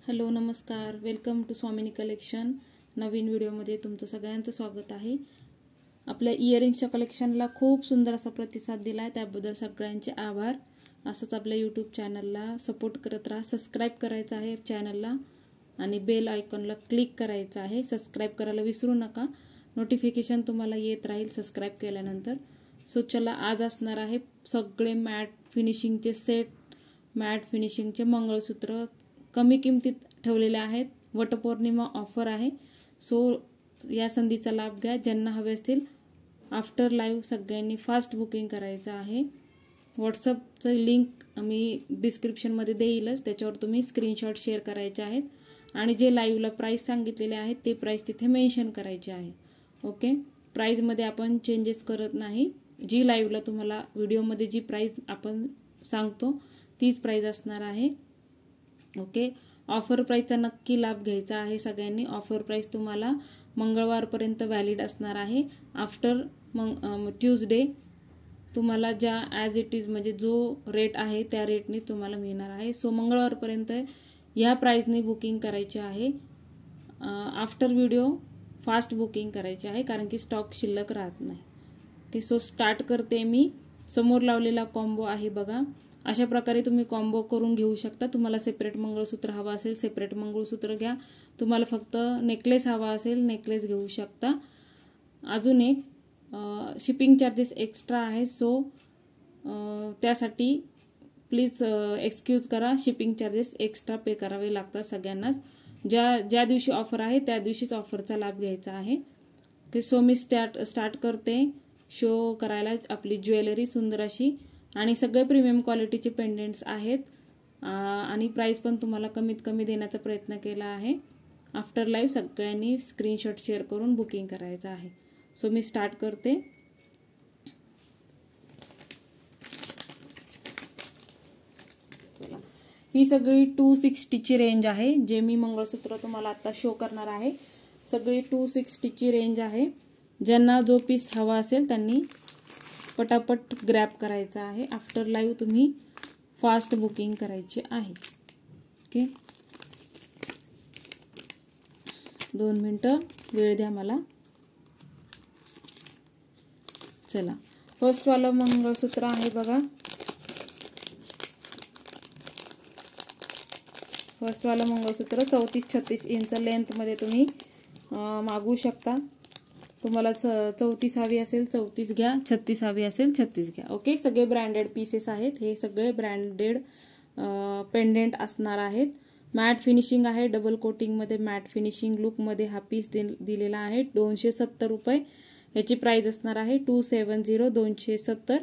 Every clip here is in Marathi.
हॅलो नमस्कार, वेलकम टू स्वामिनी कलेक्शन. नवीन व्हिडिओमध्ये तुमचं सगळ्यांचं स्वागत आहे. आपल्या इयरिंग्सच्या कलेक्शनला खूप सुंदर असा प्रतिसाद दिला आहे, त्याबद्दल सगळ्यांचे आभार. असंच आपल्या यूट्यूब चॅनलला सपोर्ट करत राहा. सबस्क्राईब करायचं आहे चॅनलला आणि बेल आयकॉनला क्लिक करायचं आहे. सबस्क्राईब करायला विसरू नका, नोटिफिकेशन तुम्हाला येत राहील सबस्क्राईब केल्यानंतर. सो चला, आज असणार आहे सगळे मॅट फिनिशिंगचे सेट, मॅट फिनिशिंगचे मंगळसूत्र कमी किमतीत ठेवलेले आहेत. वटपौर्णिमा ऑफर आहे, सो या संधीचा लाभ घ्या. ज्यांना हवे असतील आफ्टर लाईव्ह सगळ्यांनी फास्ट बुकिंग करायचं आहे. व्हॉट्सअपचं लिंक मी डिस्क्रिप्शनमध्ये देईलच, त्याच्यावर तुम्ही स्क्रीनशॉट शेअर करायचे आहेत आणि जे लाईव्हला प्राईस सांगितलेले आहेत ते प्राईस तिथे मेन्शन करायचे आहे. ओके, प्राईजमध्ये आपण चेंजेस करत नाही. जी लाईव्हला तुम्हाला व्हिडिओमध्ये जी प्राईस आपण सांगतो तीच प्राईस असणार आहे. ओके, ऑफर प्राईसचा नक्की लाभ घ्यायचा आहे सगळ्यांनी. ऑफर प्राईस तुम्हाला मंगळवारपर्यंत व्हॅलिड असणार आहे. आफ्टर ट्यूजडे तुम्हाला ज्या ॲज इट इज म्हणजे जो रेट आहे त्या रेटने तुम्हाला मिळणार आहे. सो मंगळवारपर्यंत ह्या प्राईसने बुकिंग करायची आहे. आफ्टर व्हिडिओ फास्ट बुकिंग करायची आहे, कारण की स्टॉक शिल्लक राहत नाही. ओके, सो स्टार्ट करते मी. समोर लावलेला कॉम्बो आहे बघा. अशा प्रकारे तुम्ही कॉम्बो करून घेऊ शकता. तुम्हाला सेपरेट मंगळसूत्र हवा असेल सेपरेट मंगळसूत्र घ्या. तुम्हाला फक्त नेकलेस हवा असेल नेकलेस घेऊ शकता. अजून एक शिपिंग चार्जेस एक्स्ट्रा आहे, सो त्यासाठी प्लीज एक्सक्यूज करा. शिपिंग चार्जेस एक्स्ट्रा पे करावे लागतात सगळ्यांनाच. ज्या दिवशी ऑफर आहे त्या दिवशीच ऑफरचा लाभ घ्यायचा आहे. ओके, सो मी स्टार्ट करते शो करायला आपली ज्वेलरी सुंदर अशी, आणि सगळे प्रीमियम क्वालिटीचे पेंडेंट्स आहेत आणि प्राईस पण तुम्हाला कमीत कमी देण्याचा प्रयत्न केला आहे. आफ्टर लाईव्ह सगळ्यांनी स्क्रीनशॉट शेअर करून बुकिंग करायचं आहे. सो मी स्टार्ट करते. चला, ही सगळी 260ची रेंज आहे. जे मी मंगळसूत्र तुम्हाला आता शो करणार आहे सगळी 260ची रेंज आहे. ज्यांना जो पीस हवा असेल त्यांनी पटापट ग्रॅब करायचा आहे. आफ्टर लाईव्ह तुम्ही फास्ट बुकिंग करायची आहे. ओके, 2 मिनटं वेळ द्या मला. चला, फर्स्ट वाला मंगळसूत्र आहे बघा. फर्स्ट वाला मंगळसूत्र 34-36 इंच लेंथमध्ये तुम्ही मागवू शकता. तुम्हाला 34 हवी असेल 34 घ्या, 36 हवी असेल 36 घ्या. ओके, सगळे ब्रँडेड पीसेस आहेत. हे सगळे ब्रँडेड पेंडेंट असणार आहेत. मॅट फिनिशिंग आहे, डबल कोटिंगमध्ये मॅट फिनिशिंग लुकमध्ये हा पीस दिलेला आहे. 270 रुपये याची प्राइस असणार आहे. 270 270.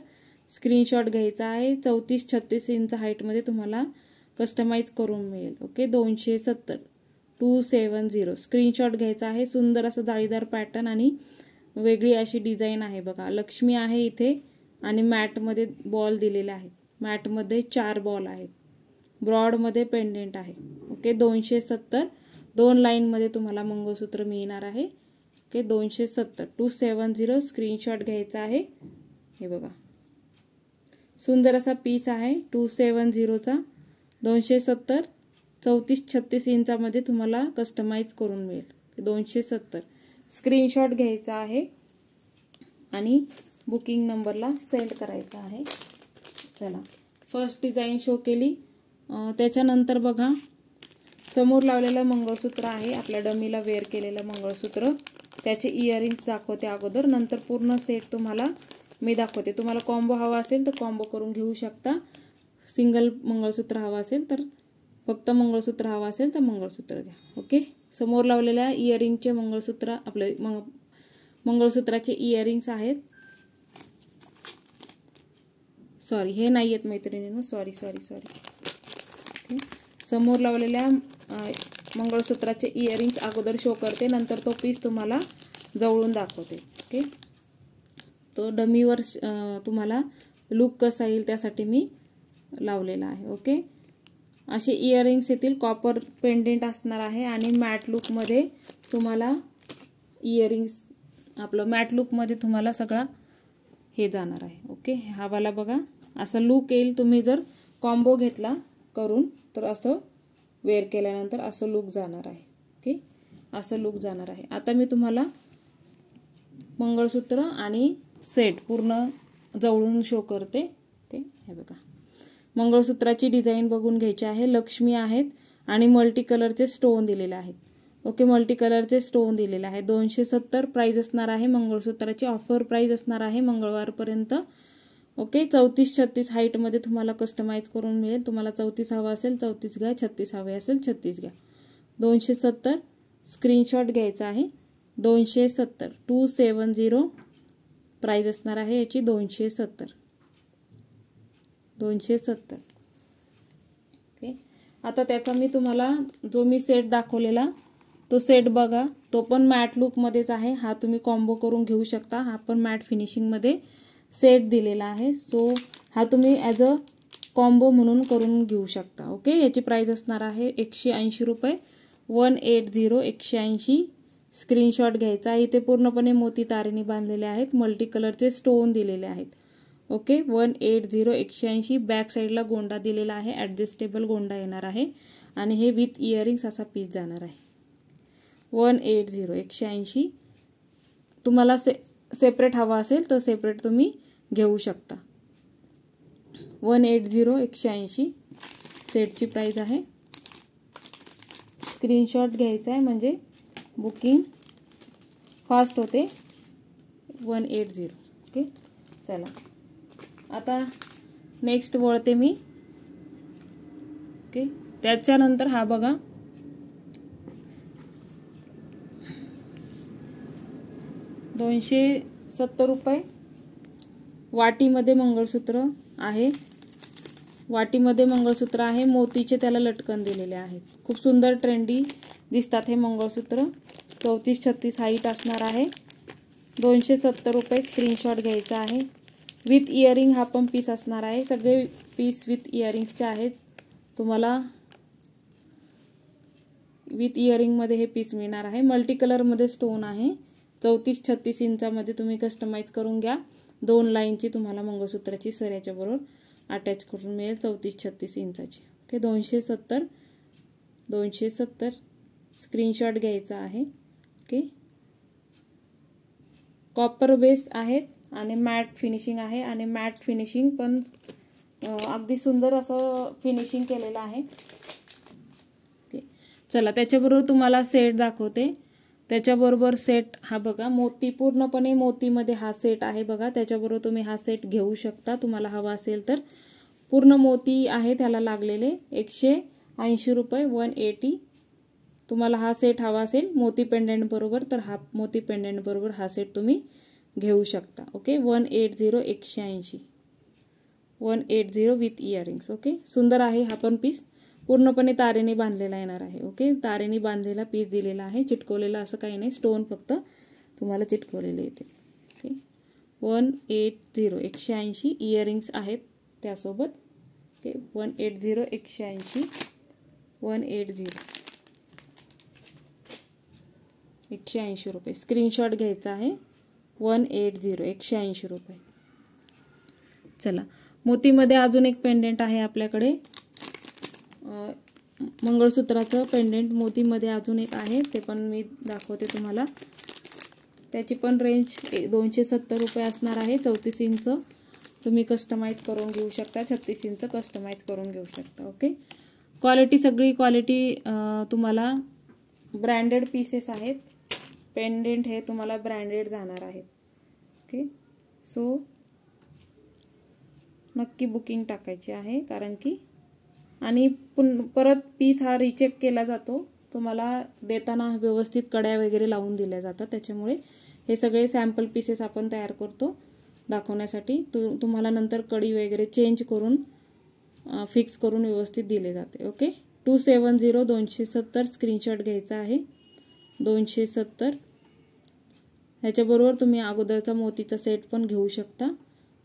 स्क्रीनशॉट घ्यायचा आहे. 34-36 इंच हाईटमध्ये तुम्हाला कस्टमाइज करून मिळेल. ओके, 270 270 स्क्रीनशॉट घ्यायचा आहे. सुंदर असं जाळीदार पॅटर्न आणि वेगळी अशी डिझाईन आहे बघा. लक्ष्मी आहे इथे आणि मॅटमध्ये बॉल दिलेले आहेत. मॅटमध्ये 4 बॉल आहेत. ब्रॉडमध्ये पेंडेंट आहे. ओके, 270 2 लाईनमध्ये तुम्हाला मंगळसूत्र मिळणार आहे. ओके, 270 270 स्क्रीनशॉट घ्यायचा आहे. हे बघा, सुंदर असा पीस आहे 270चा. 270 34-36 इंचामध्ये तुम्हाला कस्टमाइज करून मिळेल. 270 स्क्रीनशॉट घ्यायचा आहे आणि बुकिंग नंबरला सेंड करायचा आहे. चला, फर्स्ट डिझाईन शो केली. त्याच्यानंतर बघा, समोर लावलेलं मंगळसूत्र आहे आपल्या डमीला वेअर केलेलं मंगळसूत्र. त्याचे इयरिंग्स दाखवते अगोदर, नंतर पूर्ण सेट तुम्हाला मी दाखवते. तुम्हाला कॉम्बो हवा असेल तर कॉम्बो करून घेऊ शकता. सिंगल मंगळसूत्र हवा असेल तर फक्त मंगळसूत्र हवा असेल तर मंगळसूत्र घ्या. ओके, समोर लावलेल्या इयरिंगचे मंगळसूत्र आपले मंगळसूत्राचे इयरिंग्स आहेत. सॉरी, हे नाही आहेत मैत्रिणींनो, सॉरी. ओके, समोर लावलेल्या मंगळसूत्राचे इयरिंग्स अगोदर शो करते, नंतर तो पीस तुम्हाला जवळून दाखवते. ओके, तो डमीवर तुम्हाला लुक कसा येईल त्यासाठी मी लावलेला आहे. ओके, असे इयरिंग्स येतील. कॉपर पेंडेंट असणार आहे आणि मॅट लुकमध्ये तुम्हाला इयरिंग्स आपलं मॅट लुकमध्ये तुम्हाला सगळा हे जाणार आहे. ओके, हा वाला बघा असा लुक येईल. तुम्ही जर कॉम्बो घेतला करून तर असं वेअर केल्यानंतर असं लुक जाणार आहे. ओके, असं लुक जाणार आहे. आता मी तुम्हाला मंगळसूत्र आणि सेट पूर्ण जवळून शो करते. ओके, हे बघा, मंगळसूत्राची डिझाईन बघून घ्यायची आहे. लक्ष्मी आहेत आणि मल्टी कलरचे स्टोन दिलेले आहेत. ओके, मल्टी कलरचे स्टोन दिलेले आहे. 270 प्राइस असणार आहे मंगळसूत्राची. ऑफर प्राइस असणार आहे मंगळवारपर्यंत. ओके, 34-36 हाईटमध्ये तुम्हाला कस्टमाइज करून मिळेल. तुम्हाला 34 हवा असेल 34 घ्या, 36 हवे असेल 36 घ्या. 270 स्क्रीनशॉट घ्यायचा आहे. 270 270 प्राइस असणार आहे याची. 270. ओके, आता त्याचा मी तुम्हाला जो मी सेट दाखवलेला तो सेट बघा, तो पण मॅट लुकमध्येच आहे. हा तुम्ही कॉम्बो करून घेऊ शकता. हा पण मॅट फिनिशिंगमध्ये सेट दिलेला आहे. सो हा तुम्ही ॲज अ कॉम्बो म्हणून करून घेऊ शकता. ओके, याची प्राइस असणार आहे 180 रुपये. 180 180. स्क्रीनशॉट घ्यायचा. इथे पूर्णपणे मोती तारेने बांधलेले आहेत. मल्टी कलरचे स्टोन दिलेले आहेत. ओके, 180 180. बॅक साईडला गोंडा दिलेला आहे. ॲडजस्टेबल गोंडा येणार आहे आणि हे विथ इयरिंग्स असा पीस जाणार आहे. 180 180. तुम्हाला सेपरेट हवा असेल तर सेपरेट तुम्ही घेऊ शकता. 180 180 सेटची प्राइस आहे. स्क्रीनशॉट घ्यायचा आहे म्हणजे बुकिंग फास्ट होते. 180. ओके, चला आता नेक्स्ट वळते मी. ओके, त्याच्यानंतर हा बघा, ₹270 वाटीमध्ये मंगळसूत्र आहे. वाटीमध्ये मंगळसूत्र आहे. मोतीचे त्याला लटकन दिलेले आहेत. खूप सुंदर ट्रेंडी दिसतात हे मंगळसूत्र. 34-36 हाईट असणार आहे. 270 रुपये. स्क्रीनशॉट घ्यायचा आहे. विथ इयरिंग हा पण पीस असणार आहे. सगळे पीस विथ इयरिंग्सचे आहेत. तुम्हाला विथ इयरिंगमध्ये हे पीस मिळणार आहे. मल्टी कलरमध्ये स्टोन आहे. 34-36 इंचामध्ये तुम्ही कस्टमाइज करून घ्या. 2 लाईनची तुम्हाला मंगळसूत्राची सर याच्याबरोबर अटॅच करून मिळेल 34-36 इंचाची. ओके, 270 स्क्रीनशॉट घ्यायचा आहे. ओके, कॉपर बेस आहेत आणि मॅट फिनिशिंग आहे. आणि मॅट फिनिशिंग पण अगदी सुंदर असं फिनिशिंग केलेलं आहे. ओके, चला त्याच्याबरोबर तुम्हाला सेट दाखवते. त्याच्याबरोबर सेट हा बघा, मोती पूर्णपणे मोतीमध्ये हा सेट आहे बघा. त्याच्याबरोबर तुम्ही हा सेट घेऊ शकता तुम्हाला हवा असेल तर. पूर्ण मोती आहे त्याला लागलेले. 180 रुपये. 180. तुम्हाला हा सेट हवा असेल मोती पेंडंट बरोबर तर हा मोती पेंडंट बरोबर हा सेट तुम्ही घेऊ शकता. ओके, 180 180. 180 with earrings. ओके, सुंदर आहे हा पण पीस. पूर्णपणे तारेने बांधलेला येणार आहे. ओके, तारेने बांधलेला पीस दिलेला आहे. चिटकवलेला असं काही नाही. स्टोन फक्त तुम्हाला चिटकवलेले येते. ओके, 180 180. इयरिंग्स आहेत त्यासोबत. ओके, 180 180. 180 180 रुपये. स्क्रीनशॉट घ्यायचा आहे. 180 180 रुपये. चला, मोतीमध्ये अजून एक पेंडेंट आहे आपल्याकडे. मंगळसूत्राचं पेंडेंट मोतीमध्ये अजून एक आहे. ते पण मी दाखवते तुम्हाला. त्याची पण रेंज 270 रुपये असणार आहे. 34 इंच तुम्ही कस्टमाइज करून घेऊ शकता. 36 इंच कस्टमाइज करून घेऊ शकता. ओके, क्वालिटी सगळी क्वालिटी तुम्हाला ब्रँडेड पीसेस आहेत. पेंडेंट हे तुम्हाला ब्रँडेड जाणार आहेत. ओके, सो नक्की बुकिंग टाकायची आहे. कारण की आणि परत पीस हा रिचेक केला जातो. तुम्हाला देताना व्यवस्थित कड्या वगैरे लावून दिल्या जातात. त्याच्यामुळे हे सगळे सॅम्पल पीसेस आपण तयार करतो दाखवण्यासाठी. तुम्हाला नंतर कडी वगैरे चेंज करून फिक्स करून व्यवस्थित दिले जाते. ओके, 270 270 स्क्रीनशॉट घ्यायचा आहे. 270. ह्याच्याबरोबर तुम्ही अगोदरचा मोतीचा सेट पण घेऊ शकता.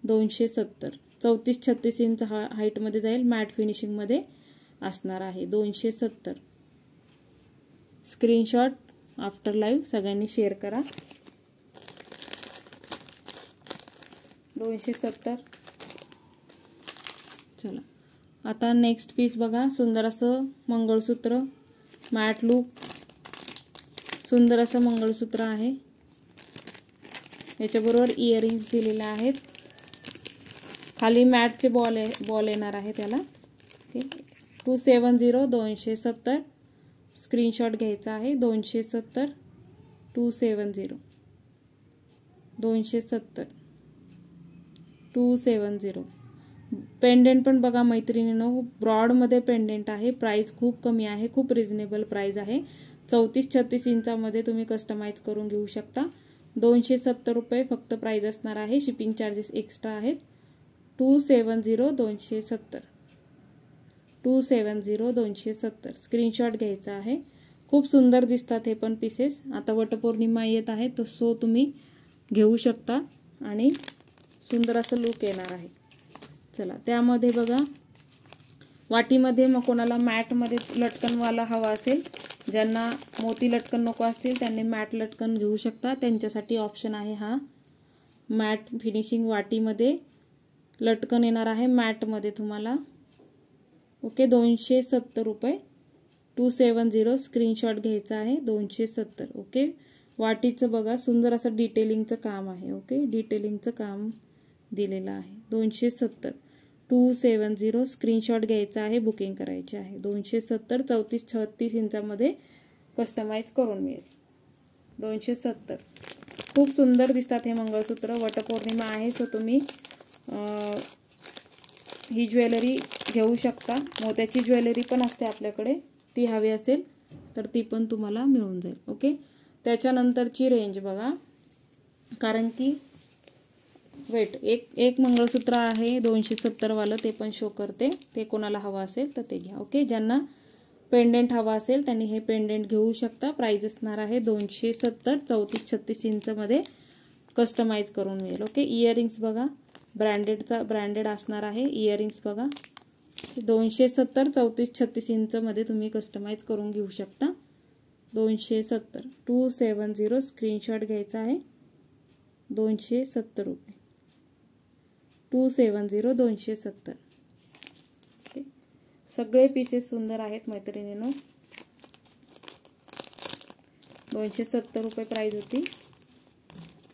270. 34-36 इंच हाईटमध्ये जाईल. मॅट फिनिशिंगमध्ये असणार आहे. 270. स्क्रीनशॉट आफ्टर लाईव्ह सगळ्यांनी शेअर करा. 270. चला, आता नेक्स्ट पीस बघा, सुंदर असं मंगळसूत्र, मॅट लूक, सुंदर असं मंगळसूत्र आहे. याच्याबरोबर इयरिंग्स दिलेले आहेत. खाली मॅटचे बॉल येणार आहे त्याला. ओके, 270 270 स्क्रीनशॉट घ्यायचा आहे. 270 270 270 270. पेंडेंट पण बघा मैत्रिणींनो, ब्रॉडमध्ये पेंडेंट आहे. प्राइस खूप कमी आहे, खूप रिजनेबल प्राइस आहे. 34-36 इंचामध्ये तुम्ही कस्टमाइज करून घेऊ शकता. 270 रुपये फक्त प्राइस असणार आहे. शिपिंग चार्जेस एक्स्ट्रा आहेत. 270 270 270 270 स्क्रीनशॉट घ्यायचा आहे. खूप सुंदर दिसतात हे पण पीसेस. आता वटपौर्णिमा येत आहे, तर सो तुम्ही घेऊ शकता आणि सुंदर असं लुक येणार आहे. चला, त्यामध्ये बघा वाटीमध्ये मग कोणाला मॅटमध्ये लटकनवाला हवा असेल, ज्यांना मोती लटकन नको असतील त्यांनी मॅट लटकन घेऊ शकता. त्यांच्यासाठी ऑप्शन आहे हा. मॅट फिनिशिंग वाटीमध्ये लटकन येणार आहे मॅटमध्ये तुम्हाला. ओके, 270 रुपये 270 स्क्रीनशॉट घ्यायचा आहे. 270. ओके, वाटीचं बघा सुंदर असं डिटेलिंगचं काम आहे. ओके, डिटेलिंगचं काम दिलेलं आहे. 270 270 स्क्रीनशॉट घ्यायचा आहे, बुकिंग करायचे आहे. 270 34-36 इंचामध्ये कस्टमाइज करून मिळेल. 270. खूप सुंदर दिसतात हे मंगळसूत्र. वटपौर्णिमा आहे, सो तुम्ही ही ज्वेलरी घेऊ शकता. मोत्याची ज्वेलरी पण असते आपल्याकडे, ती हवी असेल तर ती पण तुम्हाला मिळून जाईल. ओके, त्याच्यानंतरची रेंज बघा, कारण की एक मंगळसूत्र आहे 270 वालं, ते पण शो करते. ते कोणाला हवं असेल तर ते घ्या. ओके, ज्यांना पेंडेंट हवा असेल त्यांनी हे पेंडेंट घेऊ शकता. प्राइस असणार आहे 270. 34-36 इंचमध्ये कस्टमाइज करून मिळेल. ओके, इयरिंग्स बघा, ब्रँडेड असणार आहे. इयरिंग्स बघा 270 34-36 इंचमध्ये तुम्ही कस्टमाइज करून घेऊ शकता. 270 270 स्क्रीनशॉट घ्यायचा आहे. 270 रुपये 270 270. ओके, सगळे पीसेस सुंदर आहेत मैत्रिणींनो. 270 रुपये प्राइस होती.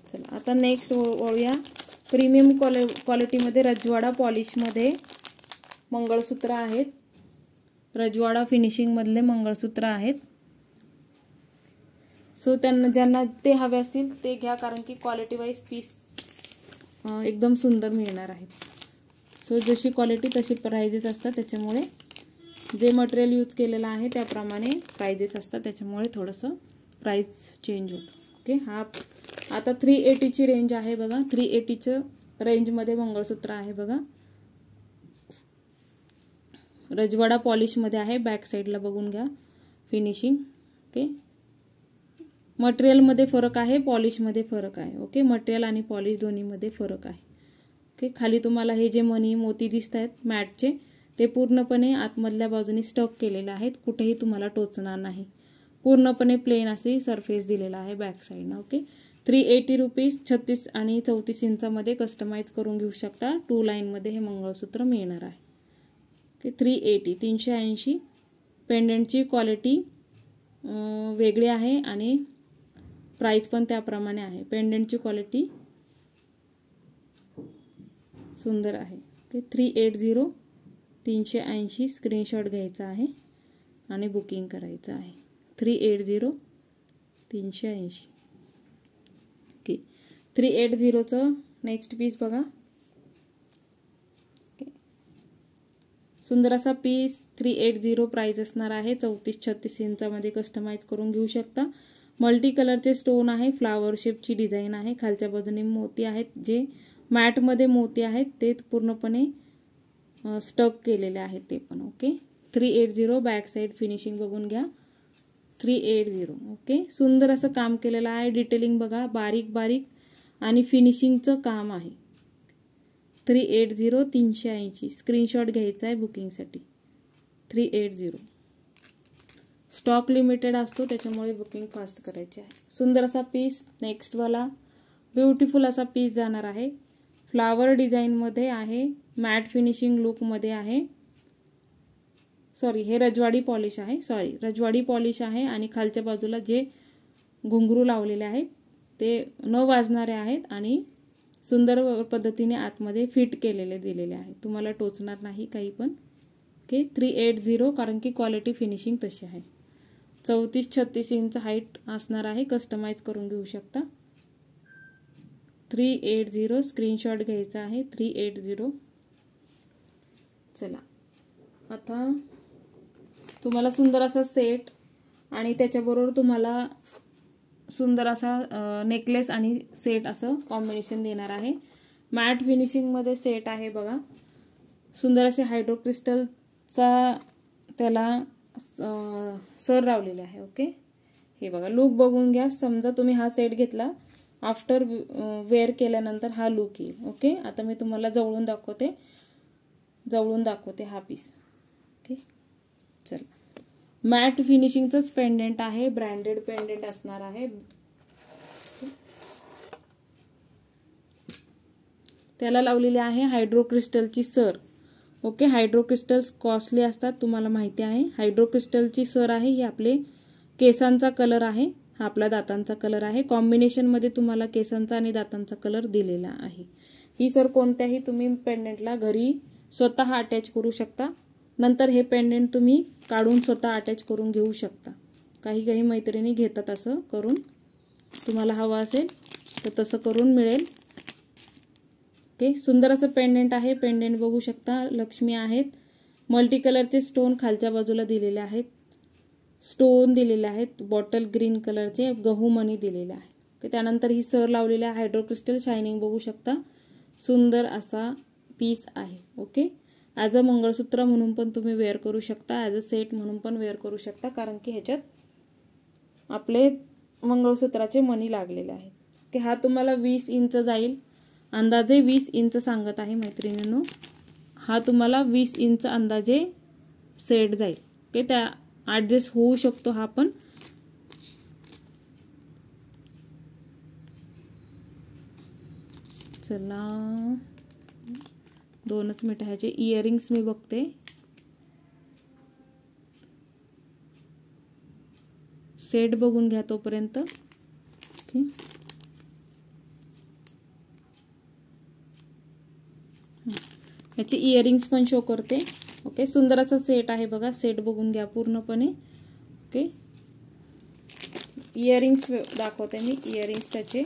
चला, आता नेक्स्ट वळूया. प्रीमियम क्वालिटीमध्ये रजवाडा पॉलिशमध्ये मंगळसूत्र आहेत. रजवाडा फिनिशिंगमधले मंगळसूत्र आहेत. सो ज्यांना ते हवे असतील ते घ्या, कारण की क्वालिटी वाईज पीस एकदम सुंदर मिळणार आहेत. सो जशी क्वालिटी तशी प्राइजेस असतात, त्याच्यामुळे जे मटेरियल यूज केलेलं आहे त्याप्रमाणे प्राइजेस असतात, त्याच्यामुळे थोडंसं प्राइस चेंज होतं. ओके, हा आता 380ची रेंज आहे बघा. 380चं रेंजमध्ये मंगळसूत्र आहे बघा. रजवाडा पॉलिशमध्ये आहे. बॅक साईडला बघून घ्या फिनिशिंग. ओके, मटेरियलमध्ये फरक आहे, पॉलिशमध्ये फरक आहे. ओके, मटेरियल आणि पॉलिश दोन्हीमध्ये फरक आहे. ओके, खाली तुम्हाला हे जे मोती दिसत आहेत मॅटचे, ते पूर्णपणे आतमधल्या बाजूने स्टक केलेले आहेत. कुठेही तुम्हाला टोचणार नाही. पूर्णपणे प्लेन असे सरफेस दिलेला आहे बॅक साईडनं. ओके, 380 रुपीज 36 आणि 34 इंचामध्ये कस्टमाइज करून घेऊ शकता. 2 लाईनमध्ये हे मंगळसूत्र मिळणार आहे. ओके, 380 380. पेंडेंटची क्वालिटी वेगळी आहे आणि प्राइस पण त्याप्रमाणे आहे. पेंडेंटची क्वालिटी सुंदर आहे. ओके, 380 380 स्क्रीनशॉट घ्यायचा आहे आणि बुकिंग करायचं आहे. 380 380. ओके, 380चं नेक्स्ट पीस बघा. ओके, सुंदर असा पीस 380 प्राइस असणार आहे. 34-36 इंचामध्ये कस्टमाइज करून घेऊ शकता. मल्टी कलरचे स्टोन आहे, फ्लावर शेपची डिझाईन आहे. खालच्या बाजूने मोती आहेत, जे मॅटमध्ये मोती आहेत ते पूर्णपणे स्टक केलेले आहेत ते पण. ओके, 380 बॅक साईड फिनिशिंग बघून घ्या. 380. ओके, सुंदर असं काम केलेलं आहे. डिटेलिंग बघा, बारीक बारीक आणि फिनिशिंगचं काम आहे. 380 380 स्क्रीनशॉट घ्यायचा आहे बुकिंगसाठी. 380. स्टॉक लिमिटेड असतो, त्याच्यामुळे बुकिंग फास्ट करायची आहे. सुंदर असा पीस. नेक्स्टवाला ब्युटिफुल असा पीस जाणार आहे. फ्लावर डिझाईनमध्ये आहे, मॅट फिनिशिंग लुकमध्ये आहे. सॉरी हे रजवाडी पॉलिश आहे, रजवाडी पॉलिश आहे आणि खालच्या बाजूला जे घुंगरू लावलेले आहेत ते न वाजणारे आहेत आणि सुंदर पद्धतीने आतमध्ये फिट केलेले दिलेले आहे, तुम्हाला टोचणार नाही काही पण. ओके 380 कारण की क्वालिटी फिनिशिंग तशी आहे. 34-36 इंच हाईट असणार आहे, कस्टमाइज करून घेऊ शकता. 380 स्क्रीनशॉट घ्यायचा आहे 380. चला आता तुम्हाला सुंदर असा सेट आणि त्याच्याबरोबर तुम्हाला सुंदर असा नेकलेस आणि सेट असं कॉम्बिनेशन देणार आहे. मॅट फिनिशिंगमध्ये सेट आहे बघा. सुंदर असे हायड्रो क्रिस्टलचा त्याला सर लावलेले आहे. ओके हे बघा लुक बघून घ्या. समजा तुम्ही हा सेट घेतला, आफ्टर वेअर केल्यानंतर हा लुक येईल. ओके आता मी तुम्हाला जवळून दाखवते हा पीस. ओके चला मॅट फिनिशिंगचंच पेंडेंट आहे, ब्रँडेड पेंडेंट असणार आहे. त्याला लावलेली आहे हायड्रो क्रिस्टलची sir. Okay hydro crystals costly असतात, तुम्हाला माहिती आहे. हायड्रो क्रिस्टलची सर आहे. ही आपले केसांचा कलर आहे, हा आपला दातांचा कलर आहे. कॉम्बिनेशनमध्ये तुम्हाला केसांचा आणि दातांचा कलर दिलेला आहे. ही सर कोणत्याही तुम्ही पेंडेंटला घरी स्वतः अटॅच करू शकता. नंतर हे पेंडेंट तुम्ही काढून स्वतः अटॅच करून घेऊ शकता. काही मैत्रिणी घेतात असं करून, तुम्हाला हवं असेल तर तसं करून मिळेल. ओके सुंदर असं पेंडेंट आहे. पेंडेंट बघू शकता, लक्ष्मी आहेत. मल्टी कलरचे स्टोन खालच्या बाजूला दिलेले आहेत, स्टोन दिलेले आहेत. बॉटल ग्रीन कलरचे गहू मणी दिलेले आहेत. ओके त्यानंतर ही सर लावलेली आहे. हायड्रो क्रिस्टल शायनिंग बघू शकता. सुंदर असा पीस आहे. ओके ॲज अ मंगळसूत्र म्हणून पण तुम्ही वेअर करू शकता, ॲज अ सेट म्हणून पण वेअर करू शकता, कारण की ह्याच्यात आपले मंगळसूत्राचे मणी लागलेले आहेत. ओके हा तुम्हाला 20 इंच जाईल, अंदाजे 20 इंच सांगत आहे मैत्रिणींनो. हा तुम्हाला 20 इंच अंदाजे सेट जाईल. ओके त्या ॲडजस्ट होऊ शकतो हा पण. चला 2च मिनिटं. ह्याचे इयरिंग्स मी बघते. सेट बघून घ्या तोपर्यंत. ओके ह्याचे इयरिंग्स पण शो करते. ओके सुंदर असा सेट आहे बघा. सेट बघून घ्या पूर्णपणे. ओके इयरिंग्स दाखवते मी. इयरिंग्स त्याचे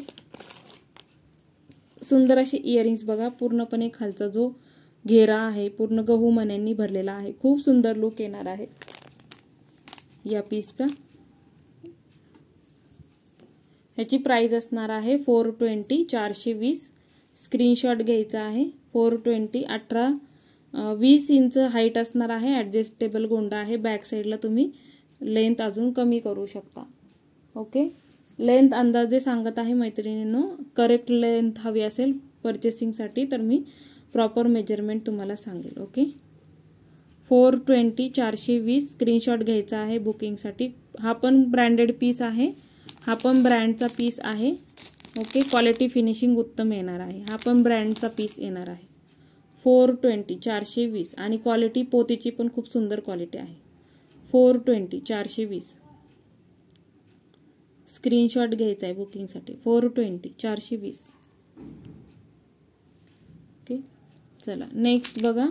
सुंदर असे इयरिंग्स बघा. पूर्णपणे खालचा जो घेरा आहे पूर्ण गहू मण्यांनी भरलेला आहे. खूप सुंदर लुक येणार आहे या पीसचा. ह्याची प्राइस असणार आहे 420 420. स्क्रीनशॉट घ्यायचा आहे. 420 20 इंच हाईट असणार आहे. ॲडजस्टेबल गोंडा आहे. बॅक साईडला तुम्ही लेंथ अजून कमी करू शकता. ओके लेंथ अंदाजे सांगत आहे मैत्रिणींनो. करेक्ट लेंथ हवी असेल परचेसिंगसाठी तर मी प्रॉपर मेजरमेंट तुम्हाला सांगेल. ओके 420 420 स्क्रीनशॉट घ्यायचा आहे बुकिंगसाठी. हा पण ब्रँडेड पीस आहे, हा पण ब्रँडचा पीस आहे. ओके क्वालिटी फिनिशिंग उत्तम येणार आहे. हा पण ब्रँडचा पीस येणार आहे. 420 420 आणि क्वालिटी पोतीची पण खूप सुंदर क्वालिटी आहे. 420 420 स्क्रीनशॉट घ्यायचा आहे बुकिंगसाठी. 420 420. ओके चला नेक्स्ट बघा.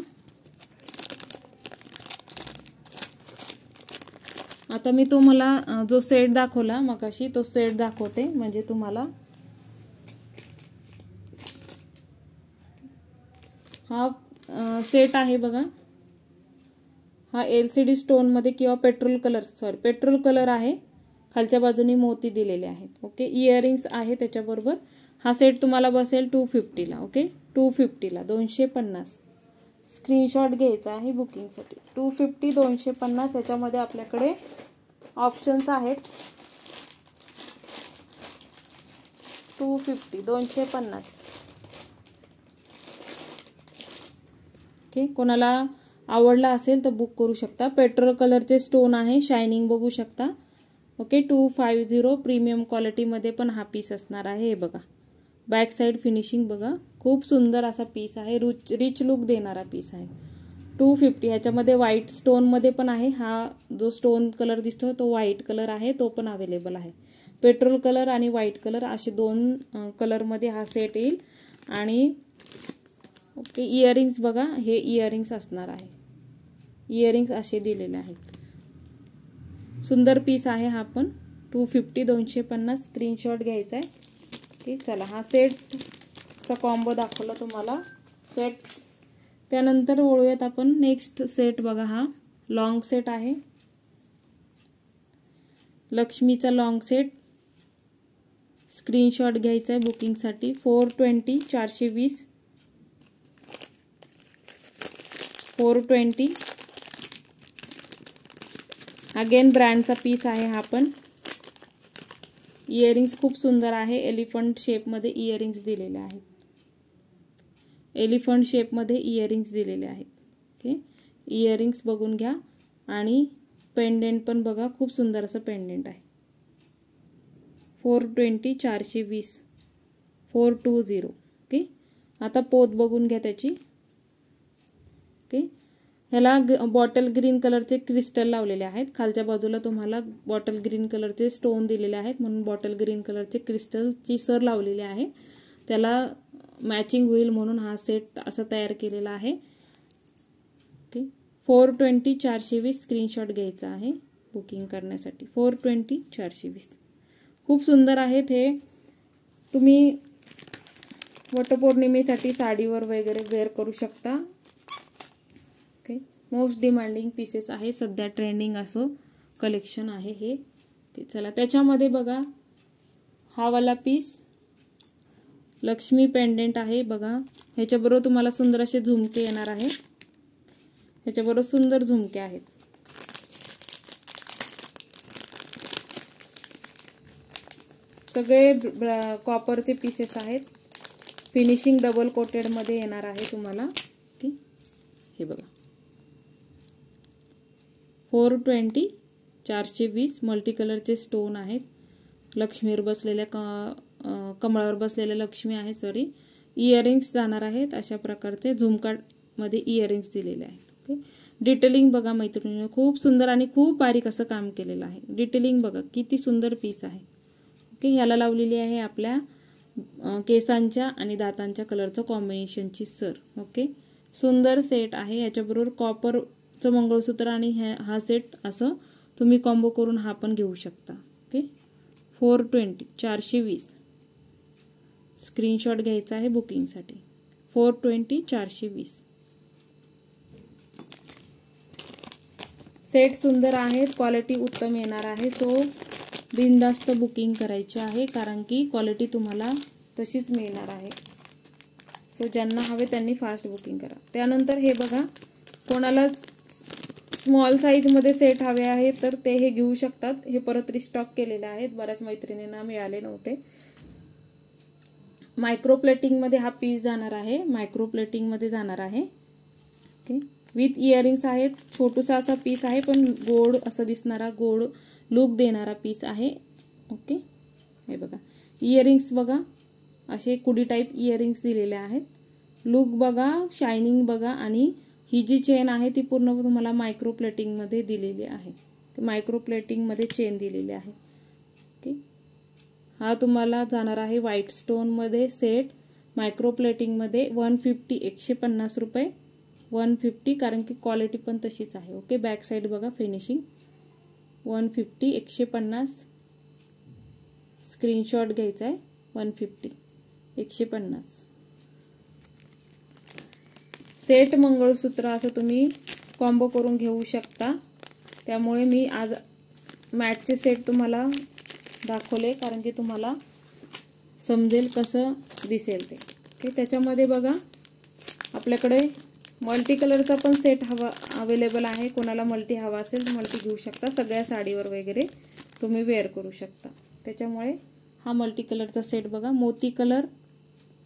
आता मी तुम्हाला जो सेट दाखवला मगाशी तो सेट दाखवते म्हणजे तुम्हाला. हा सेट आहे बघा. हा LCD स्टोन मध्ये किंवा पेट्रोल कलर आहे. खालच्या बाजूने मोती दिलेले आहेत. ओके इयरिंग्स आहे त्याच्याबरोबर. हा सेट तुम्हाला बसेल 250 ला. ओके 250 ला 250. स्क्रीनशॉट घ्यायचा आहे बुकिंगसाठी. 250 250. याच्यामध्ये आपल्याकडे ऑप्शन्स आहेत. 250 250. ओके कोणाला आवडला असेल तर बुक करू शकता. पेट्रोल कलरचे स्टोन आहे, शायनिंग बघू शकता. ओके 250 प्रीमियम क्वालिटीमध्ये पण हा पीस असणार आहे. हे बघा बॅक साईड फिनिशिंग बघा. खूप सुंदर असा पीस आहे. रिच लुक देणारा पीस आहे. 250. ह्याच्यामध्ये व्हाईट स्टोनमध्ये पण आहे. हा जो स्टोन कलर दिसतो तो व्हाईट कलर आहे, तो पण अवेलेबल आहे. पेट्रोल कलर आणि व्हाईट कलर असे 2 कलरमध्ये हा सेट येईल. आणि ओके, इयरिंग्स बघा, हे इयरिंग्स असणार आहे. इयरिंग्स असे दिलेले आहेत. सुंदर पीस आहे हा पण. 250, 250 स्क्रीनशॉट घ्यायचा आहे. ओके, चला हा सेटचा कॉम्बो दाखवला तुम्हाला सेट. त्यानंतर वळूयात आपण नेक्स्ट सेट. बघा, हा लॉंग सेट आहे. लक्ष्मीचा लॉंग सेट. स्क्रीनशॉट घ्यायचा आहे बुकिंगसाठी. 420, 420, 420. अगेन ब्रँडचा पीस आहे हा पण. इयरिंग्स खूप सुंदर आहे. एलिफंट शेपमध्ये इयरिंग्स दिलेले आहेत. एलिफंट शेपमध्ये इयरिंग्स दिलेले आहेत. ओके, इयरिंग्स बघून घ्या. आणि पेंडेंट पण बघा, खूप सुंदर असं पेंडेंट आहे. 420, 420, 420. ओके, आता पोत बघून घ्या त्याची. ओके, ह्याला बॉटल ग्रीन कलरचे क्रिस्टल लावलेले आहेत. खालच्या बाजूला तुम्हाला बॉटल ग्रीन कलरचे स्टोन दिलेले आहेत, म्हणून बॉटल ग्रीन कलरचे क्रिस्टलची सर लावलेली आहे. त्याला मॅचिंग होईल म्हणून हा सेट असा तयार केलेला आहे. ओके, 420, 420 स्क्रीनशॉट घ्यायचा आहे बुकिंग करण्यासाठी. 420, 420 खूप सुंदर आहेत हे. तुम्ही वटपौर्णिमेसाठी साडीवर वगैरे वेअर करू शकता. ओके, मोस्ट डिमांडिंग पीसेस आहे. सध्या ट्रेंडिंग असं कलेक्शन आहे हे. चला, त्याच्यामध्ये बघा हा वाला पीस लक्ष्मी पेंडेंट आहे. बघा, ह्याच्याबरोबर तुम्हाला सुंदर असे झुमके येणार आहे. ह्याच्याबरोबर सुंदर झुमके आहेत. सगळे कॉपरचे पीसेस आहेत. फिनिशिंग डबल कोटेड मध्ये येणार आहे तुम्हाला. हे बघा, 420, 420 मल्टी कलरचे स्टोन आहेत. लक्ष्मीवर बसलेल्या कमळावर बसलेल्या लक्ष्मी आहे. सॉरी, इयरिंग्स जाणार आहेत. अशा प्रकारचे झुमकामध्ये इयरिंग्स दिलेले आहेत. ओके, डिटेलिंग बघा मैत्रिणींनो, खूप सुंदर आणि खूप बारीक असं काम केलेलं आहे. डिटेलिंग बघा, किती सुंदर पीस आहे. ओके, ह्याला लावलेली आहे आपल्या केसांच्या आणि दातांच्या कलरचं कॉम्बिनेशनची सर. ओके, सुंदर सेट आहे. याच्याबरोबर कॉपरचं मंगळसूत्र आणि हा सेट असं तुम्ही कॉम्बो करून हा पण घेऊ शकता. ओके, 420, 420 स्क्रीनशॉट घ्यायचा आहे बुकिंगसाठी. 420, 420 सेट सुंदर आहेत. क्वालिटी उत्तम येणार आहे. सो बिनधास्त बुकिंग करायची आहे, कारण की क्वालिटी तुम्हाला तशीच मिळणार आहे. सो ज्यांना हवे त्यांनी फास्ट बुकिंग करा. त्यानंतर हे बघा, कोणाला स्मॉल साईजमध्ये सेट हवे आहे तर ते हे घेऊ शकतात. हे परत रिस्टॉक केलेले आहेत. बऱ्याच मैत्रिणींना मिळाले नव्हते. मायक्रो प्लेटिंगमध्ये हा पीस जाणार आहे. मायक्रो प्लेटिंगमध्ये जाणार आहे. ओके, विथ इयरिंग्स आहेत. छोटूसा असा पीस आहे, पण गोड असं दिसणारा, गोड लुक देणारा पीस आहे. ओके, हे बघा, इयरिंग्स बघा, असे कुडी टाईप इयरिंग्स दिलेले आहेत. लुक बघा, शायनिंग बघा. आणि ही जी चेन आहे ती पूर्ण तुम्हाला मायक्रो प्लेटिंगमध्ये दिलेली आहे. मायक्रो प्लेटिंगमध्ये चेन दिलेली आहे. ओके, हा तुम्हाला जाणार आहे व्हाईट स्टोनमध्ये सेट. मायक्रो प्लेटिंगमध्ये 150, 150 रुपये. 150, कारण की क्वालिटी पण तशीच आहे. ओके, बॅक साईड बघा, फिनिशिंग. 150, 150 स्क्रीनशॉट घ्यायचा आहे. 150, 150 सेट मंगळसूत्र असं तुम्ही कॉम्बो करून घेऊ शकता. त्यामुळे मी आज मॅटचे सेट तुम्हाला दाखवले, कारण की तुम्हाला समजेल कसं दिसेल ते. ओके, त्याच्यामध्ये बघा आपल्याकडे मल्टी कलरचा पण सेट हवा अवेलेबल आहे. कोणाला मल्टी हवा असेल तर मल्टी घेऊ शकता. सगळ्या साडीवर वगैरे तुम्ही वेअर करू शकता. त्याच्यामुळे हा मल्टी कलरचा सेट बघा, मोती कलर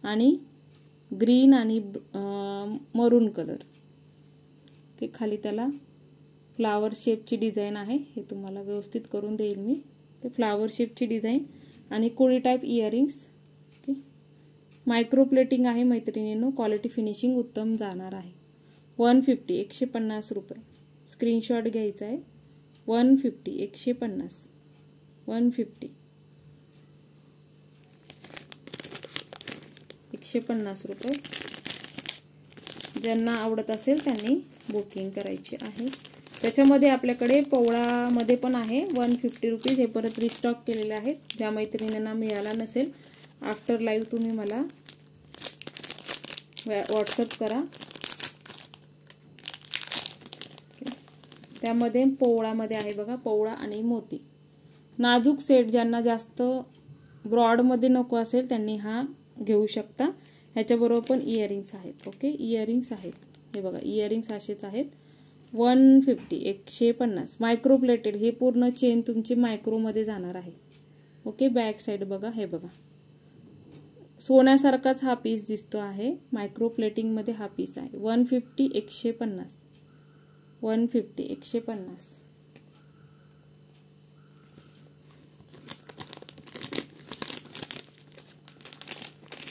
आणि ग्रीन आणि मरून कलर. ओके, खाली त्याला फ्लावर शेपची डिझाईन आहे. हे तुम्हाला व्यवस्थित करून देईल मी. ओके, फ्लावर शेपची डिझाईन आणि कुळी type earrings. Okay, micro plating आहे मैत्रिणींनो. क्वालिटी फिनिशिंग उत्तम जाणार आहे. 150 150 रुपये. स्क्रीनशॉट घ्यायचा आहे. 150 150 150 150 रुपये. ज्यांना आवडत असेल त्यांनी बुकिंग करायची आहे. त्याच्यामध्ये आपल्याकडे पोवळामध्ये पण आहे 150 रुपीज. हे परत रिस्टॉक केलेले आहेत. ज्या मैत्रिणींना मिळाला नसेल आफ्टर लाईव्ह तुम्ही मला व्हॉट्सअप करा. त्यामध्ये पोवळामध्ये आहे बघा, पोवळा आणि मोती. नाजूक सेट ज्यांना जास्त ब्रॉडमध्ये नको असेल त्यांनी हा घेऊ शकता. ह्याच्याबरोबर पण इयरिंग्स आहेत. ओके, इयरिंग्स आहेत. हे बघा, इयरिंग्स असेच आहेत. 150 150 मायक्रो प्लेटेड. हे पूर्ण चेन तुमची मायक्रोमध्ये जाणार आहे. ओके, बॅक साईड बघा. हे बघा, सोन्यासारखाच हा पीस दिसतो आहे. मायक्रो प्लेटिंगमध्ये हा पीस आहे. 150 150 150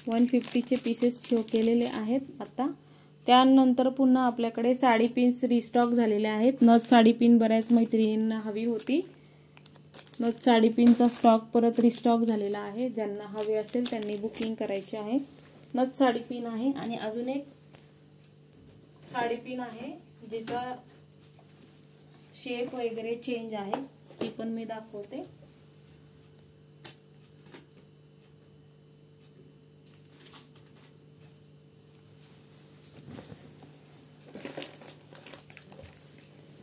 150. चे पीसेस शो केलेले आहेत. आता त्यानंतर पुन्हा आपल्याकडे साडी पिन्स रिस्टॉक झालेले आहेत. नथ साडी पिन बऱ्याच मैत्रिणींना हवी होती. नथ साडी पिनचा स्टॉक परत रिस्टॉक झालेला आहे. ज्यांना हवे असेल त्यांनी बुकिंग करायचे आहे. नथ साडी पिन आहे आणि अजून एक साडी पिन आहे जिचा शेप वगैरे चेंज आहे. ती पण मी दाखवते.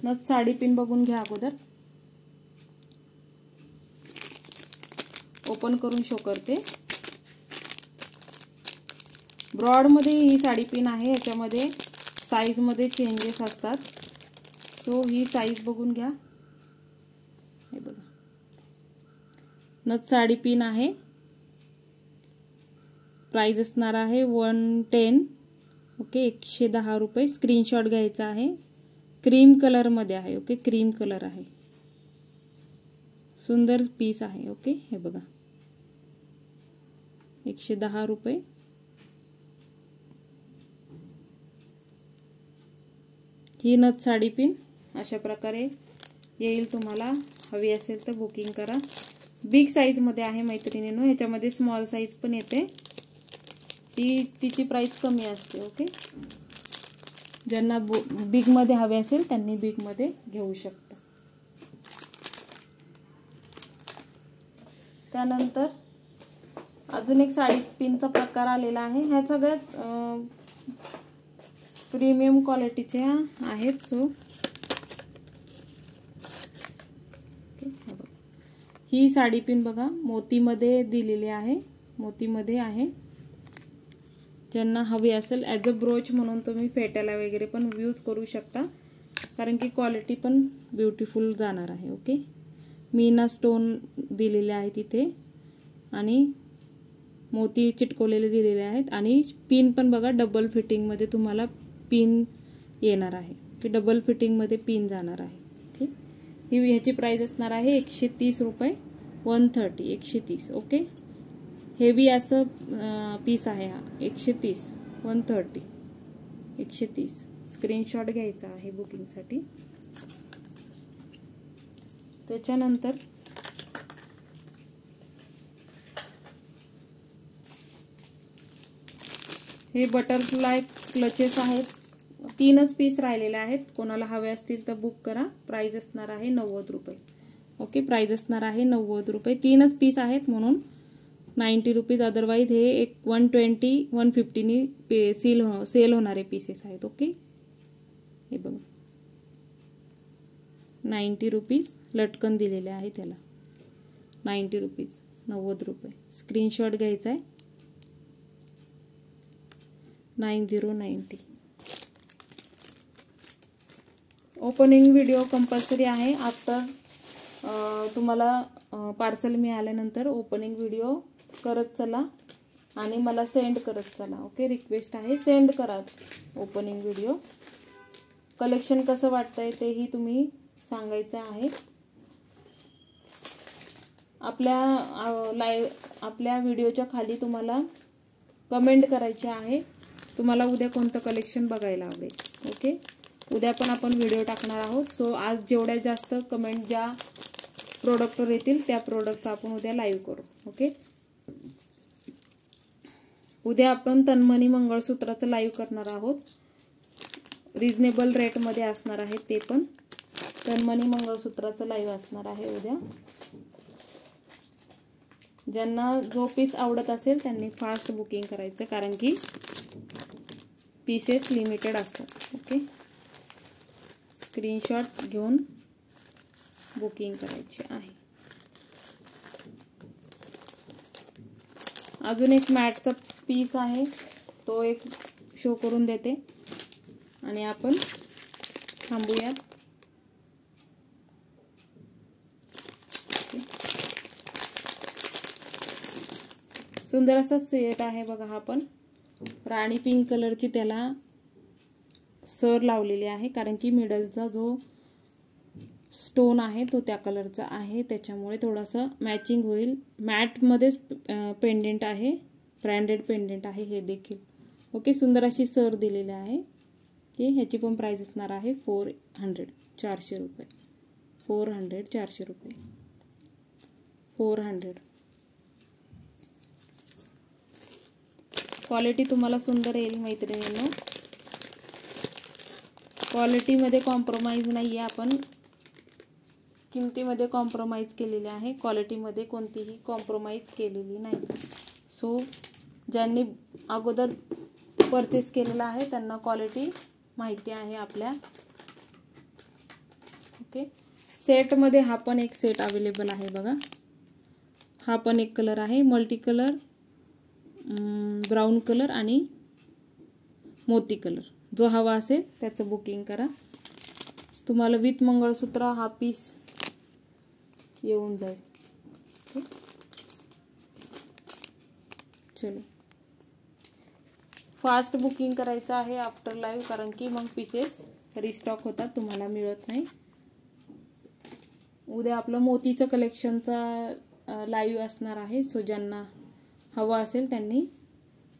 नथ साडी पिन बघून घ्या अगोदर. ओपन करून शो करते. ब्रॉड मध्ये ही साडी पिन आहे. याच्यामध्ये साईज मध्ये चेंजेस असतात. सो ही साईज बघून घ्या. हे बघा, नथ साडी पिन आहे. प्राइस असणार आहे 110. ओके, 110 रुपये. स्क्रीनशॉट घ्यायचा आहे. क्रीम कलर मध्ये आहे. ओके, क्रीम कलर आहे. सुंदर पीस आहे. ओके, हे बघा, 110 रुपये. ही नथ साडी पिन अशा प्रकारे येईल. तुम्हाला हवी असेल तर बुकिंग करा. बिग साईज मध्ये आहे मैत्रिणींनो. ह्याच्यामध्ये स्मॉल साईज पण येते. तिची प्राइस कमी असते. ओके, ज्यांना बिग मध्ये हवे असेल त्यांनी बिग मध्ये घेऊ शकता. त्यानंतर अजून एक साडी पिनचा प्रकार आलेला आहे. ह्या सगळ्यात प्रीमियम क्वालिटीचे आहेत. सो ही साडी पिन बघा, मोतीमध्ये दिलेली आहे. मोतीमध्ये आहे. ज्यांना हवी असेल ॲज अ ब्रोच म्हणून तुम्ही फेट्याला वगैरे पण यूज करू शकता. कारण की क्वालिटी पण ब्युटिफुल जाणार आहे. ओके, मीना स्टोन दिलेले आहे तिथे आणि मोती चिटकवलेले दिलेले आहेत. आणि पिन पण बघा, डबल फिटिंग मध्ये तुम्हाला पिन येणार आहे. की डबल फिटिंग मध्ये पिन जाणार आहे. ठीक, ही ह्याची प्राइस असणार आहे 130 रुपये. 130 130. ओके, हेवी असं पीस आहे हा. 130 130 130. स्क्रीनशॉट घ्यायचा आहे बुकिंगसाठी. त्याच्यानंतर हे बटरफ्लाय क्लचेस आहेत. 3च पीस राहिलेले आहेत. कोणाला हवे असतील तर बुक करा. प्राइस असणार आहे 90 रुपये. ओके, प्राइस असणार आहे 90 रुपये. 3च पीस आहेत म्हणून 90 रुपीज. अदरवाईज हे एक 120 150 नी सेल होणारे पीसेस आहेत. ओके, हे बघा, 90 रुपीज लटकन दिलेले आहे त्याला. 90 रुपीज 90 रुपये. स्क्रीनशॉट घ्यायचा आहे. 9090. ओपनिंग व्हिडिओ कंपल्सरी आहे. आफ्टर तुम्हाला पार्सल मिळाल्यानंतर ओपनिंग व्हिडिओ करत चला आणि मला सेंड करत चला. ओके, रिक्वेस्ट आहे, सेंड करा ओपनिंग व्हिडिओ. कलेक्शन कसं वाटतंय तेही तुम्ही सांगायचं आहे. आपल्या व्हिडिओच्या खाली तुम्हाला कमेंट करायची आहे. तुम्हाला उद्या कोणतं कलेक्शन बघायला आवडेल. ओके, उद्या पण आपण व्हिडिओ टाकणार आहोत. सो आज जेवढ्या जास्त कमेंट ज्या प्रोडक्टवर येतील त्या प्रोडक्टचा आपण उद्या लाईव्ह करू. ओके, उद्या आपण तन्मणी मंगळसूत्राचं लाईव्ह करणार आहोत. रिजनेबल रेटमध्ये असणार आहे ते पण. तन्मणी मंगळसूत्राचं लाईव्ह असणार आहे उद्या. ज्यांना जो पीस आवडत असेल त्यांनी फास्ट बुकिंग करायचं, कारण की पीसेस लिमिटेड असतात. ओके, स्क्रीनशॉट घेऊन बुकिंग करायची आहे. अजून एक मॅटचा पीस आहे, तो एक शो करून देते आणि आपण थांबूयात. सुंदर असा सेट आहे बघा. हा पण राणी पिंक कलरची त्याला सर लावलेली आहे, कारण की मिडलचा जो स्टोन आहे तो त्या कलरचा आहे, त्याच्यामुळे थोडासा मॅचिंग होईल. मॅटमध्येच पेंडेंट आहे, ब्रँडेड पेंडेंट आहे हे देखील. ओके, सुंदर अशी सर दिलेली आहे. ओके, ह्याची पण प्राइस असणार आहे 400 400 रुपये. 400 400 रुपये. 400. क्वालिटी तुम्हाला सुंदर येईल मैत्रिणींनो. क्वालिटीमध्ये कॉम्प्रोमाइज नाही आहे, आपण किमतीमध्ये कॉम्प्रोमाइज केलेले आहे, क्वालिटीमध्ये कोणतीही कॉम्प्रोमाइज केलेली नाही. सो ज्यांनी अगोदर परचेस केलेला आहे त्यांना क्वालिटी माहिती आहे आपल्या. ओके, सेटमध्ये हा पण एक सेट अवेलेबल आहे बघा. हा पण एक कलर आहे, मल्टी कलर, ब्राऊन कलर आणि मोती कलर. जो हवा असेल त्याचं बुकिंग करा. तुम्हाला विथ मंगळसूत्र हा पीस येऊन जाईल. ओके, चलो फास्ट बुकिंग करायचं आहे आफ्टर लाईव्ह, कारण की मग पीसेस रिस्टॉक होतात, तुम्हाला मिळत नाही. उद्या आपलं मोतीचं कलेक्शनचा लाईव्ह असणार आहे. सो ज्यांना हवा असेल त्यांनी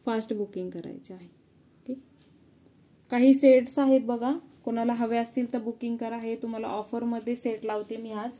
फास्ट बुकिंग करायचे आहे. ओके, काही सेट्स आहेत बघा, कोणाला हवे असतील तर बुकिंग करा. हे तुम्हाला ऑफरमध्ये सेट लावते मी आज.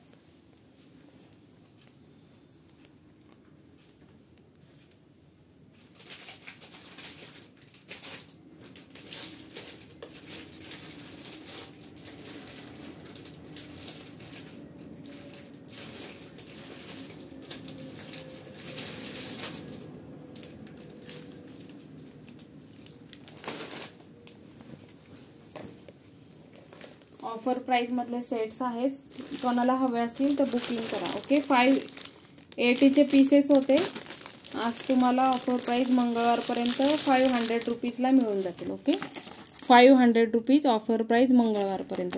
ऑफर प्राइस मधले सेट्स आहेत, कोणाला हवे असतील तर बुकिंग करा. ओके, 580चे पीसेस होते. आज तुम्हाला ऑफर प्राइस मंगळवारपर्यंत 500 रुपीजला मिळून जातील. ओके, 500 रुपीज ऑफर प्राइस मंगळवारपर्यंत.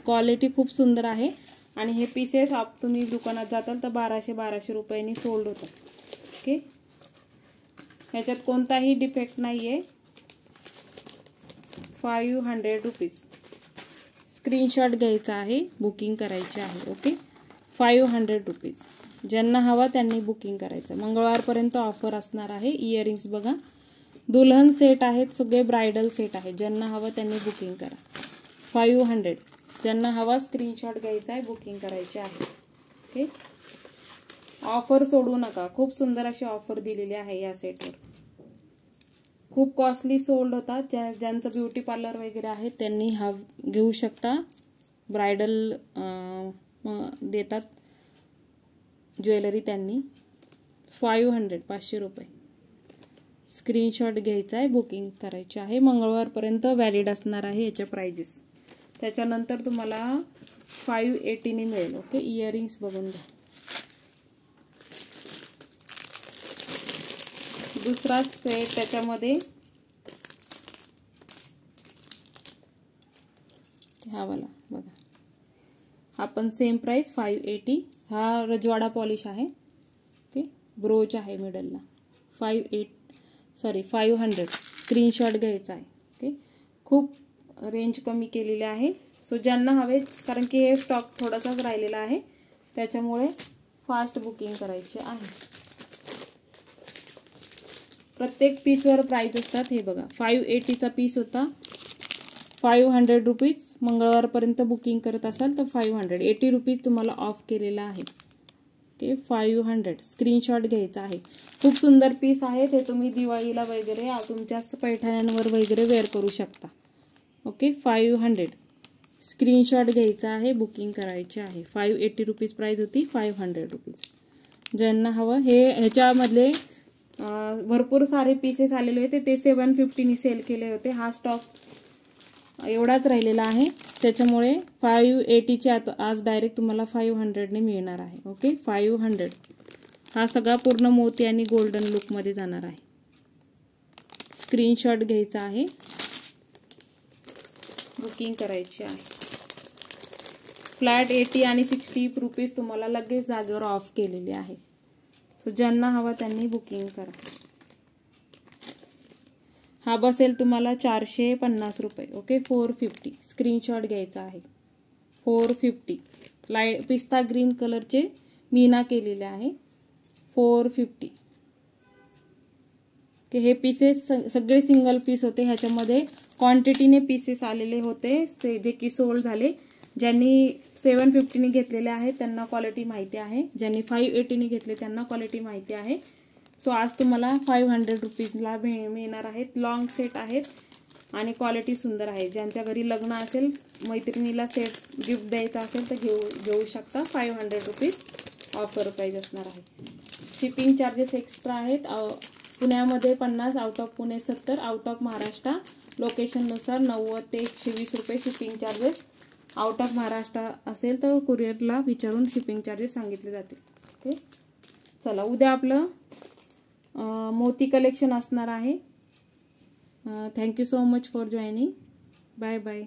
क्वालिटी खूप सुंदर आहे आणि हे पीसेस तुम्ही दुकानात जाताल तर 1200 रुपयांनी सोल्ड होतात. ओके, ह्याच्यात कोणताही डिफेक्ट नाही आहे. 500 रुपीज. स्क्रीनशॉट घ्यायचा आहे, बुकिंग करायचे आहे. Okay, 500 rupees. ज्यांना हवा त्यांनी बुकिंग करायचं. मंगळवारपर्यंत ऑफर असणार आहे. इयरिंग्स बघा, दुल्हन सेट आहेत, सगळे ब्रायडल सेट आहे. ज्यांना हवं त्यांनी बुकिंग करा. 500. ज्यांना हवा स्क्रीनशॉट घ्यायचा आहे, बुकिंग करायचे आहे. ओके, ऑफर सोडू नका. खूप सुंदर अशी ऑफर दिलेली आहे या सेटवर. खूप कॉस्टली सोल्ड होतात. ज्यांचं ब्युटी पार्लर वगैरे आहे त्यांनी हा घेऊ शकता. ब्रायडल देतात ज्वेलरी त्यांनी. 500 रुपये. स्क्रीनशॉट घ्यायचा आहे, बुकिंग करायचे आहे. मंगळवारपर्यंत व्हॅलिड असणार आहे याच्या प्राइजेस. त्याच्यानंतर तुम्हाला 580 मिळेल. ओके, इयरिंग्स बघून घ्या. दुसरा सेट त्याच्यामध्ये हा वाला बघा, हा पण सेम प्राइस 580. हा रजवाडा पॉलिश आहे. ओके, ब्रोच आहे मिडलला. 500. स्क्रीनशॉट घ्यायचा आहे. ओके, खूप रेंज कमी केलेली आहे. सो ज्यांना हवे, कारण की हे स्टॉक थोडासाच राहिलेला आहे त्याच्यामुळे फास्ट बुकिंग करायचे आहे. प्रत्येक पीसवर प्राइस असतात. हे बघा, 580चा पीस होता, 500 रुपीज. मंगळवारपर्यंत बुकिंग करत असाल तर 500, 80 रुपीज तुम्हाला ऑफ केलेला आहे. ओके, 500 स्क्रीनशॉट घ्यायचा आहे. खूप सुंदर पीस आहे ते, तुम्ही दिवाळीला वगैरे तुमच्या पैठण्यांवर वगैरे वेअर करू शकता. ओके, 500 स्क्रीनशॉट घ्यायचा आहे, बुकिंग करायचे आहे. 580 रुपीज प्राइस होती, 500 रुपीज. ज्यांना हवं हे, ह्याच्यामधले भरपूर सारे पीसेस आलेले होते ते 750 सेल केले होते. हा स्टॉक एवढाच राहिलेला आहे, त्याच्यामुळे 580चे आज डायरेक्ट तुम्हाला 500ने मिळणार आहे. ओके, 500 हा सगळा पूर्ण मोती आणि गोल्डन लुकमध्ये जाणार आहे. स्क्रीनशॉट घ्यायचा आहे, बुकिंग करायची आहे. फ्लॅट 80 आणि 60 रुपीज तुम्हाला लगेच जागेवर ऑफ केलेले आहे. सो ज्यांना हवा त्यांनी बुकिंग करा. हा बसेल तुम्हाला 450 रुपये. ओके, 450 स्क्रीनशॉट घ्यायचा आहे. 450 पिस्ता ग्रीन कलरचे मीना केलेले आहे. 450. ओके, हे पीसेस सगळे सिंगल पीस होते. ह्याच्यामध्ये क्वांटिटीने पीसेस आलेले होते जे की सोल्ड झाले. ज्यांनी 750ने घेतलेले आहेत त्यांना क्वालिटी माहिती आहे, ज्यांनी 580ने घेतले त्यांना क्वालिटी माहिती आहे. सो आज तुम्हाला 500 रुपीजला मिळणार आहेत. लॉंग सेट आहेत आणि क्वालिटी सुंदर आहे. ज्यांच्या घरी लग्न असेल, मैत्रिणीला सेट गिफ्ट द्यायचा असेल तर घेऊ शकता. 500 रुपीज ऑफर प्राईज असणार आहे. शिपिंग चार्जेस एक्स्ट्रा आहेत. पुण्यामध्ये 50, out of Pune 70, out of Maharashtra लोकेशननुसार 90 ते 120 रुपये shipping charges. Out of Maharashtra असेल तर कुरिअरला विचारून शिपिंग चार्जेस सांगितले जातील. ओके, चला उद्या आपलं मोती कलेक्शन असणार आहे. Thank you so much for joining. Bye bye.